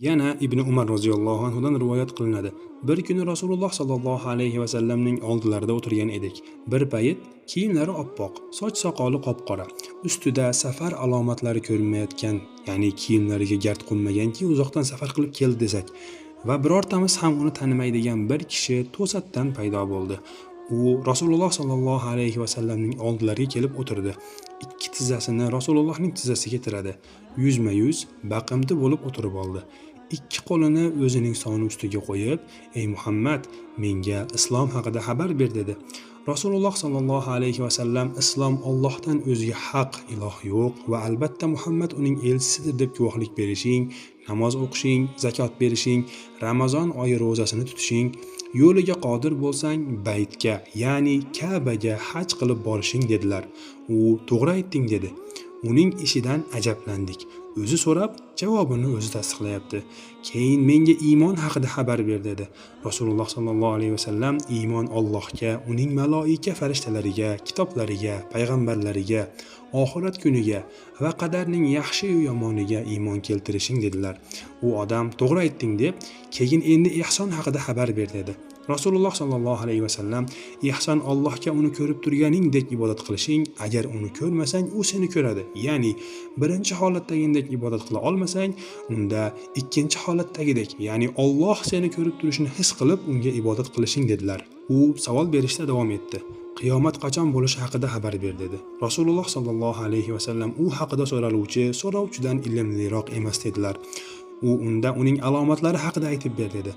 Yana Ibn Umar roziyallohu anhudan rivoyat qilinadi. Bir kuni Rasululloh sallallohu alayhi va sallamning oldilarida o'tirgan edik. Bir payt kiyimlari oppoq, soch soqoli qop-qora, ustida safar alomatlari ko'rinmayotgan, ya'ni kiyimlariga gard qo'nmaganki, uzoqdan safar qilib keldi desak, va birortamiz ham uni tanimaydigan bir kishi to'satdan paydo bo'ldi. U Rasululloh sallallohu alayhi va sallamning oldilariga kelib o'tirdi. Ikki tizzasini Rasulullohning tizzasiga tiradi. Yuzma-yuz, baqimti bo'lib o'tirib oldi. Ikki qo'lini o'zining soni ustiga qo'yib, "Ey Muhammad, menga islom haqida xabar ber" dedi. Rasululloh sallallohu alayhi va sallam islom Allohdan o'zga haq iloh yo'q va albatta Muhammad uning elchisidir deb guvohlik berishing, namoz o'qishing, zakot berishing, Ramazon oyi ro'zasini tutishing, yo'liga qodir bo'lsang baytga, ya'ni Ka'baga haj qilib borishing dedilar. U to'g'ri aytding dedi. Uning ishidan ajablandik. O'zi so'rab, javobini o'zi tasdiqlayapti. Keyin menga iymon haqida xabar ber dedi. Rasululloh sallallohu alayhi vasallam iymon Allohga, uning maloika farishtalariga, kitoblariga, payg'ambarlariga, oxirat kuniga va qadarning yaxshi va yomoniga iymon keltirishing dedilar. U odam to'g'ri aytding deb, keyin endi ihson haqida xabar ber dedi. Rasululloh sallallohu alayhi vasallam ihson Allohga uni ko'rib turganingdek ibodat qilishing, agar uni ko'rmasang u seni ko'radi. Ya'ni birinchi holatdagidek ibodat qila olmasang, unda ikkinchi holatdagidek, ya'ni Alloh seni ko'rib turishini his qilib unga ibodat qilishing dedilar. U savol berishda davom etdi. Qiyomat qachon bo'lishi haqida xabar ber dedi. Rasululloh sallallohu alayhi vasallam u haqida so'rovchidan ilmliroq emas dedilar. U unda uning alomatlari haqida aytib ber dedi.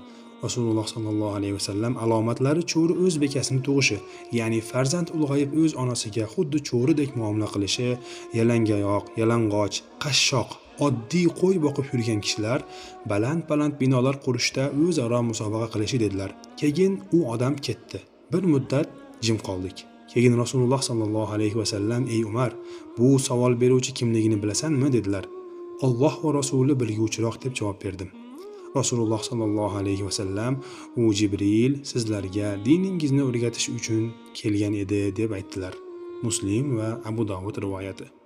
Rasululloh sallallohu alayhi vasallam alomatlari cho'ri o'z bekasini tug'ishi, ya'ni farzand ulg'ayib o'z onasiga xuddi cho'ridek muomala qilishi, yalangoyoq, yalang'och, qashshoq, oddiy qo'y boqib yurgan kishilar baland-baland binolar qurishda o'zaro musobaqa qilishi dedilar. Keyin u odam ketdi. Bir muddat jim qoldik. Keyin Rasululloh sallallohu alayhi vasallam: "Ey Umar, bu savol beruvchi kimligini bilasanmi?" dedilar. "Alloh va rasuli bilguvchiroq" deb javob berdim. Rasululloh sallallohu alayhi vasallam: "U Jibril sizlarga diningizni o'rgatish uchun kelgan edi" deb aytdilar. Muslim va Abu Dovud rivoyati.